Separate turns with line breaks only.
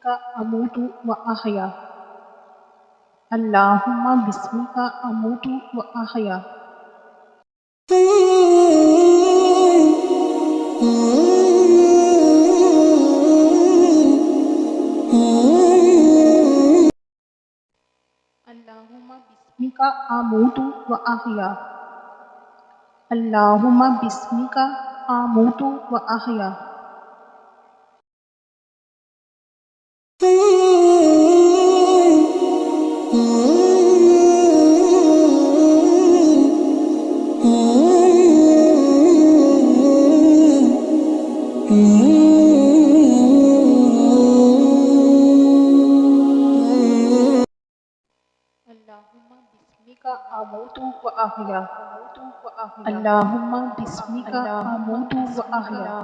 اموت واحیا، اللہم بسمک اموت واحیا۔ اللہم بسمک اموت واحیا، اللہم بسمک اموت واحیا۔ اللہم بسمک اموت واحیا، اللہم بسمک اموت واحیا۔